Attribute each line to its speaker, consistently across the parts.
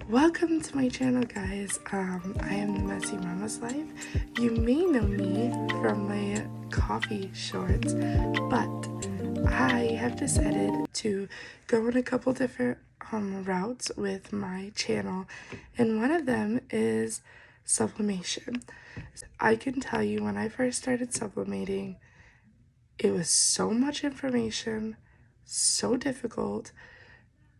Speaker 1: Welcome to my channel, guys. I am the Messy Mama's Life. You may know me from my coffee shorts, but I have decided to go in a couple different routes with my channel, and one of them is sublimation. I can tell you, when I first started sublimating, it was so much information, so difficult.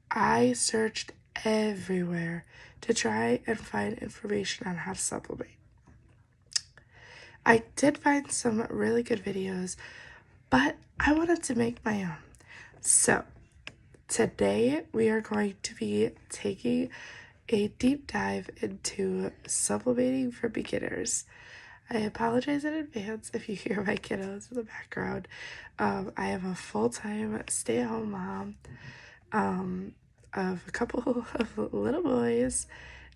Speaker 1: I searched everywhere to try and find information on how to sublimate. I did find some really good videos, but I wanted to make my own. So today we are going to be taking a deep dive into sublimating for beginners. I apologize in advance if you hear my kiddos in the background. I am a full-time stay-at-home mom of a couple of little boys,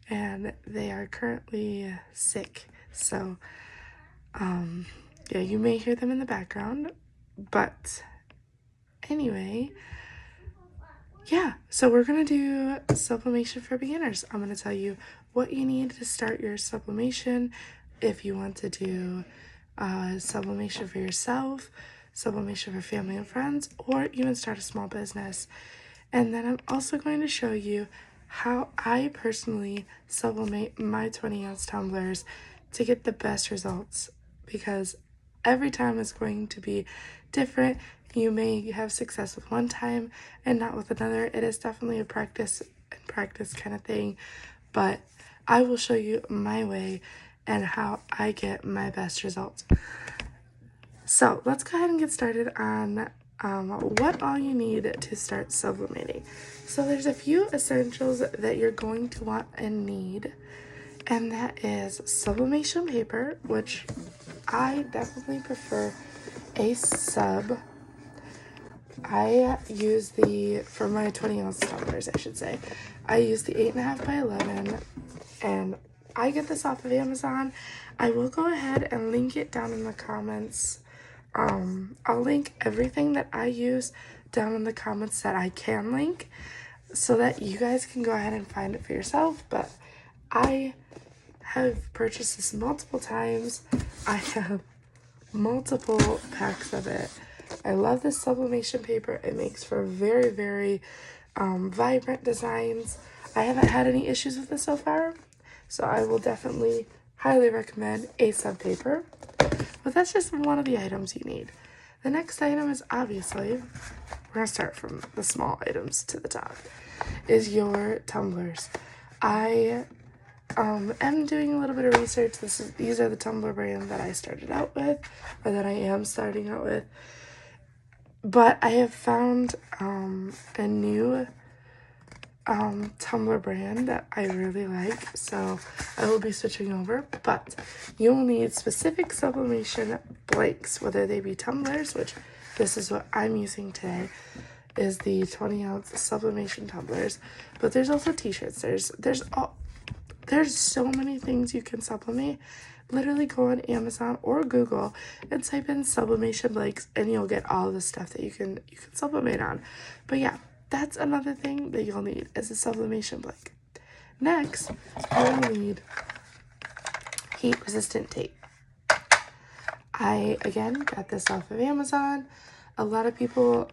Speaker 1: and they are currently sick. So, yeah, you may hear them in the background, but anyway, yeah, so we're gonna do sublimation for beginners. I'm gonna tell you what you need to start your sublimation if you want to do sublimation for yourself, sublimation for family and friends, or even start a small business. And then I'm also going to show you how I personally sublimate my 20-ounce tumblers to get the best results, because every time is going to be different. You may have success with one time and not with another. It is definitely a practice kind of thing, but I will show you my way and how I get my best results. So let's go ahead and get started on what all you need to start sublimating. So there's a few essentials that you're going to want and need, and that is sublimation paper, which I definitely prefer a sub. I use for my 20-ounce tumblers, I should say, I use the 8.5 by 11, and I get this off of Amazon. I will go ahead and link it down in the comments. I'll link everything that I use down in the comments that I can link, so that you guys can go ahead and find it for yourself. But I have purchased this multiple times. I have multiple packs of it. I love this sublimation paper. It makes for very, very vibrant designs. I haven't had any issues with this so far, so I will definitely highly recommend a sub paper. But that's just one of the items you need. The next item is, obviously, we're going to start from the small items to the top, is your tumblers. I am doing a little bit of research. These are the tumbler brand that I started out with, or that I am starting out with. But I have found a new tumbler brand that I really like, so I will be switching over. But you will need specific sublimation blanks, whether they be tumblers, which this is what I'm using today, is the 20-ounce sublimation tumblers. But there's also t-shirts. There's so many things you can sublimate. Literally go on Amazon or Google and type in sublimation blanks, and you'll get all the stuff that you can sublimate on. But yeah, that's another thing that you'll need, is a sublimation blank. Next, you'll need heat-resistant tape. I, again, got this off of Amazon. A lot of people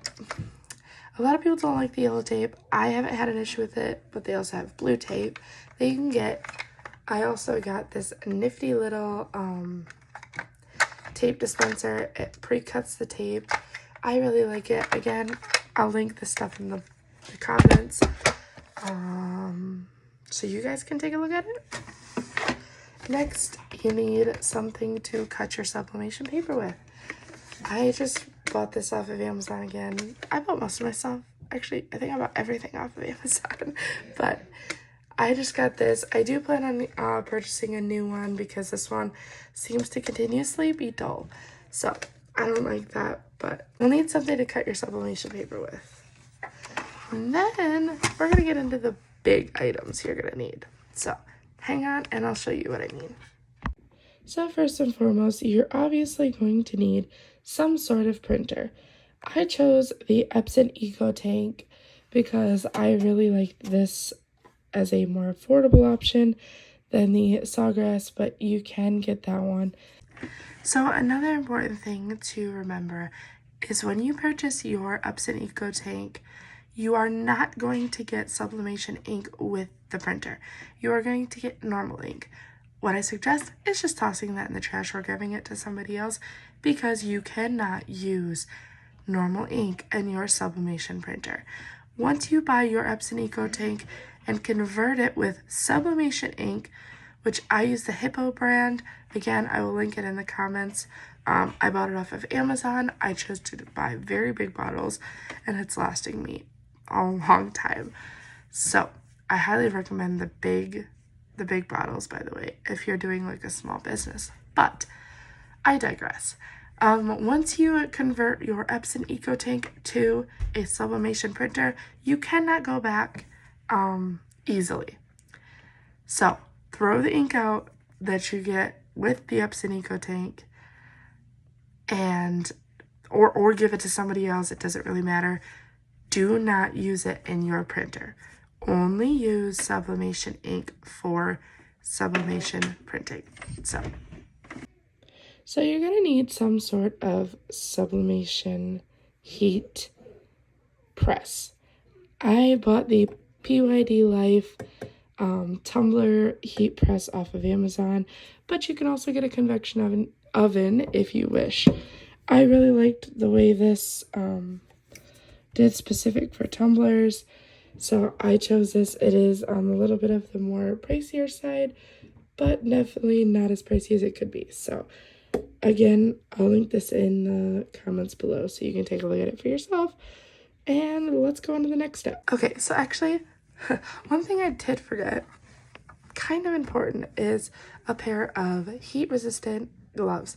Speaker 1: don't like the yellow tape. I haven't had an issue with it, but they also have blue tape that you can get. I also got this nifty little tape dispenser. It pre-cuts the tape. I really like it. Again, I'll link the stuff in the comments, so you guys can take a look at it. Next, you need something to cut your sublimation paper with. I just bought this off of Amazon again. I bought most of my stuff. Actually, I think I bought everything off of Amazon, but I just got this. I do plan on purchasing a new one, because this one seems to continuously be dull. So I don't like that, but you'll need something to cut your sublimation paper with. And then we're going to get into the big items you're going to need. So hang on and I'll show you what I mean. So first and foremost, you're obviously going to need some sort of printer. I chose the Epson Eco Tank because I really liked this as a more affordable option than the sawgrass, but you can get that one. So another important thing to remember is when you purchase your Epson Eco Tank, you are not going to get sublimation ink with the printer. You are going to get normal ink. What I suggest is just tossing that in the trash or giving it to somebody else, because you cannot use normal ink in your sublimation printer. Once you buy your Epson Eco Tank and convert it with sublimation ink, which I use the Hippo brand. Again, I will link it in the comments. I bought it off of Amazon. I chose to buy very big bottles, and it's lasting me a long time. So I highly recommend the big bottles, by the way, if you're doing like a small business. But I digress. Once you convert your Epson Eco Tank to a sublimation printer, you cannot go back easily. So throw the ink out that you get with the Epson Eco Tank, and or give it to somebody else. It doesn't really matter. Do not use it in your printer. Only use sublimation ink for sublimation printing. So you're going to need some sort of sublimation heat press. I bought the PYD Life tumbler heat press off of Amazon, but you can also get a convection oven if you wish. I really liked the way this did specific for tumblers, so I chose this. It is a little bit of the more pricier side, but definitely not as pricey as it could be. So again, I'll link this in the comments below so you can take a look at it for yourself. And let's go on to the next step. Okay, so actually, one thing I did forget, kind of important, is a pair of heat-resistant gloves.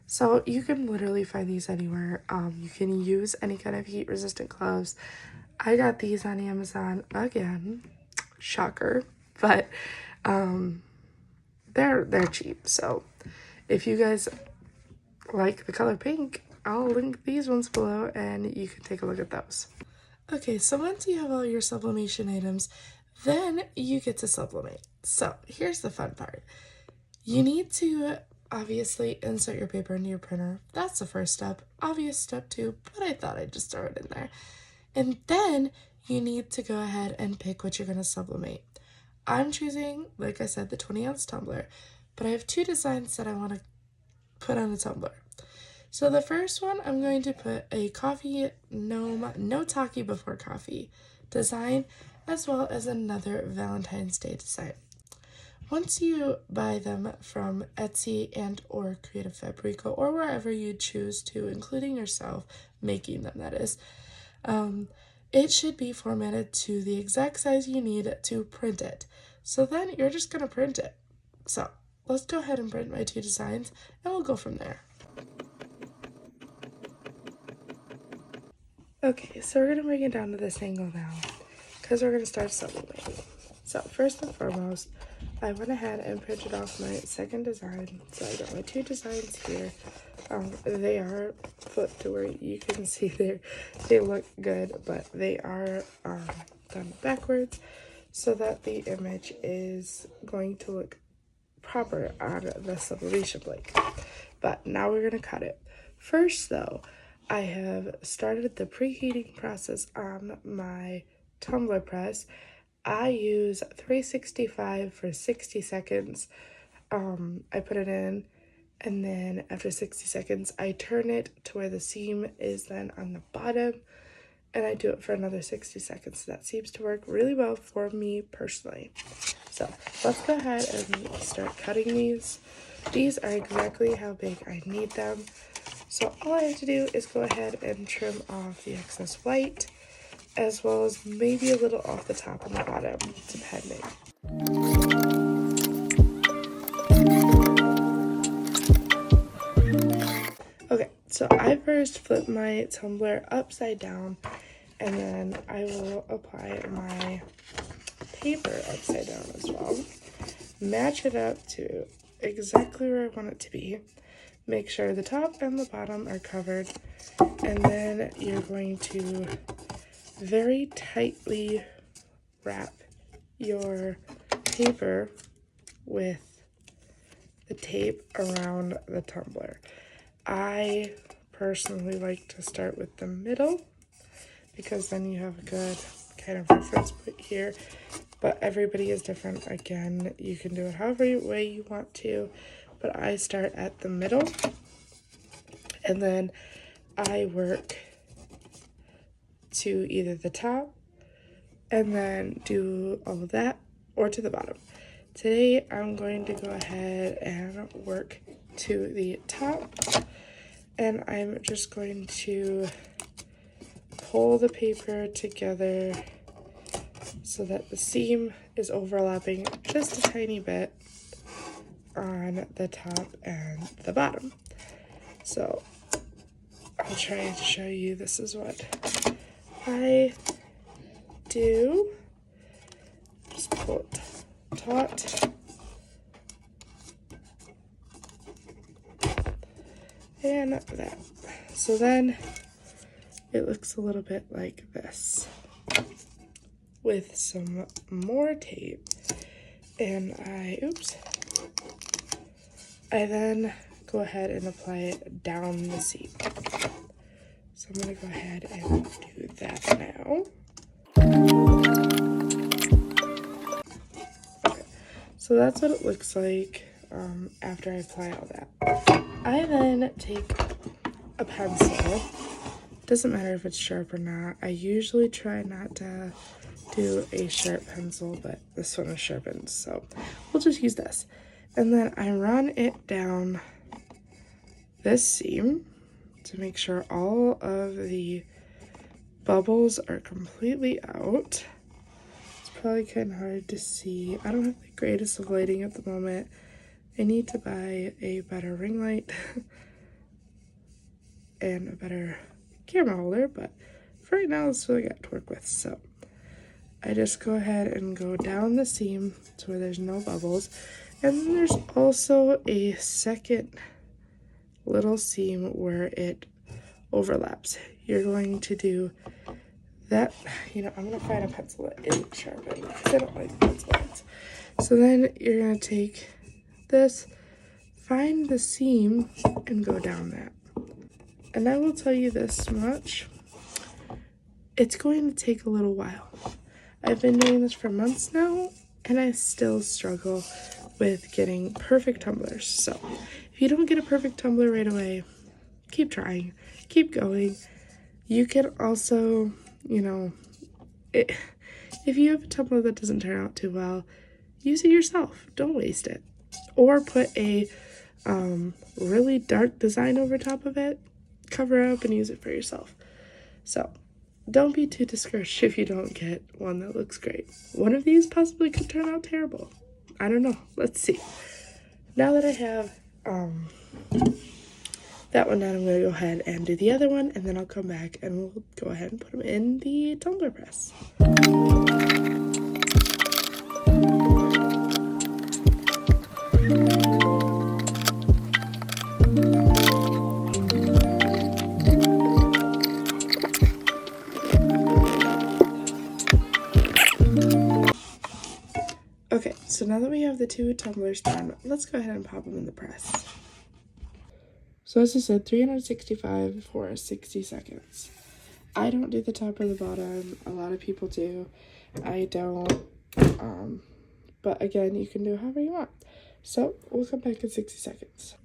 Speaker 1: So you can literally find these anywhere. You can use any kind of heat-resistant gloves. I got these on Amazon again, shocker, but they're cheap. So if you guys like the color pink, I'll link these ones below and you can take a look at those. Okay, so once you have all your sublimation items, then you get to sublimate. So here's the fun part. You need to obviously insert your paper into your printer. That's the first step. Obvious step 2, but I thought I'd just throw it in there. And then you need to go ahead and pick what you're going to sublimate. I'm choosing, like I said, the 20-ounce tumbler, but I have 2 designs that I want to put on the tumbler. So the first one, I'm going to put a coffee gnome, no talkie before coffee design, as well as another Valentine's Day design. Once you buy them from Etsy and or Creative Fabrico or wherever you choose to, including yourself making them, that is, it should be formatted to the exact size you need to print it. So then you're just going to print it. So let's go ahead and print my 2 designs and we'll go from there. Okay, so we're going to bring it down to this angle now because we're going to start sublimating. So first and foremost, I went ahead and printed off my second design. So I got my 2 designs here. They are flipped to where you can see they look good, but they are done backwards so that the image is going to look proper on the sublimation plate. But now we're going to cut it. First though, I have started the preheating process on my tumbler press. I use 365 for 60 seconds. I put it in, and then after 60 seconds, I turn it to where the seam is then on the bottom, and I do it for another 60 seconds. So that seems to work really well for me personally. So let's go ahead and start cutting these. These are exactly how big I need them. So all I have to do is go ahead and trim off the excess white, as well as maybe a little off the top and the bottom, depending. Okay, so I first flip my tumbler upside down, and then I will apply my paper upside down as well. Match it up to exactly where I want it to be. Make sure the top and the bottom are covered, and then you're going to very tightly wrap your paper with the tape around the tumbler. I personally like to start with the middle because then you have a good kind of reference point here, but everybody is different. Again, you can do it however way you want to, but I start at the middle and then I work to either the top and then do all of that, or to the bottom. Today I'm going to go ahead and work to the top, and I'm just going to pull the paper together so that the seam is overlapping just a tiny bit on the top and the bottom. So I'll try to show you. This is what I do. Just pull it taut and that. So then it looks a little bit like this with some more tape, and I then go ahead and apply it down the seam. So I'm gonna go ahead and do that now. Okay, so that's what it looks like after I apply all that. I then take a pencil. Doesn't matter if it's sharp or not. I usually try not to do a sharp pencil, but this one is sharpened, so we'll just use this. And then I run it down this seam to make sure all of the bubbles are completely out. It's probably kind of hard to see. I don't have the greatest of lighting at the moment. I need to buy a better ring light and a better camera holder, but for right now, that's what I got to work with. So I just go ahead and go down the seam to where there's no bubbles. And then there's also a second little seam where it overlaps. You're going to do that. You know, I'm going to find a pencil that isn't sharpened because I don't like pencil lines. So then you're going to take this, find the seam, and go down that. And I will tell you this much. It's going to take a little while. I've been doing this for months now, and I still struggle with getting perfect tumblers. So if you don't get a perfect tumbler right away, keep trying, keep going. You can also, you know, if you have a tumbler that doesn't turn out too well, use it yourself. Don't waste it. Or put a really dark design over top of it, cover up, and use it for yourself. So don't be too discouraged if you don't get one that looks great. One of these possibly could turn out terrible. I don't know. Let's see. Now that I have that one done, I'm going to go ahead and do the other one, and then I'll come back and we'll go ahead and put them in the tumbler press. Okay, so now that we have the two tumblers done, let's go ahead and pop them in the press. So as I said, 365 for 60 seconds. I don't do the top or the bottom. A lot of people do. I don't. But again, you can do however you want. So we'll come back in 60 seconds.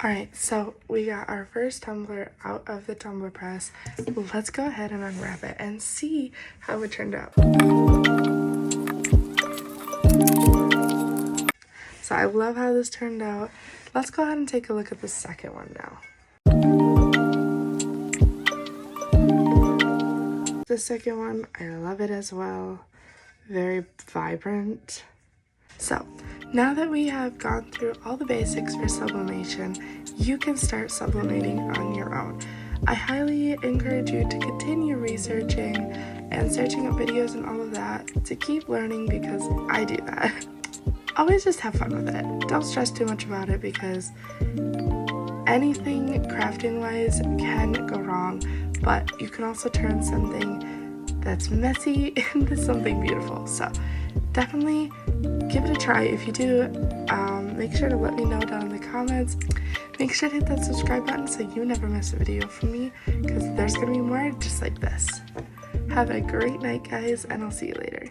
Speaker 1: Alright, so we got our first tumbler out of the tumbler press. Let's go ahead and unwrap it and see how it turned out. So I love how this turned out. Let's go ahead and take a look at the second one now. The second one, I love it as well. Very vibrant. So now that we have gone through all the basics for sublimation, you can start sublimating on your own. I highly encourage you to continue researching and searching up videos and all of that to keep learning, because I do that. Always just have fun with it. Don't stress too much about it, because anything crafting wise can go wrong, but you can also turn something that's messy into something beautiful. So definitely give it a try. If you do, make sure to let me know down in the comments. Make sure to hit that subscribe button so you never miss a video from me, because there's gonna be more just like this. Have a great night, guys, and I'll see you later.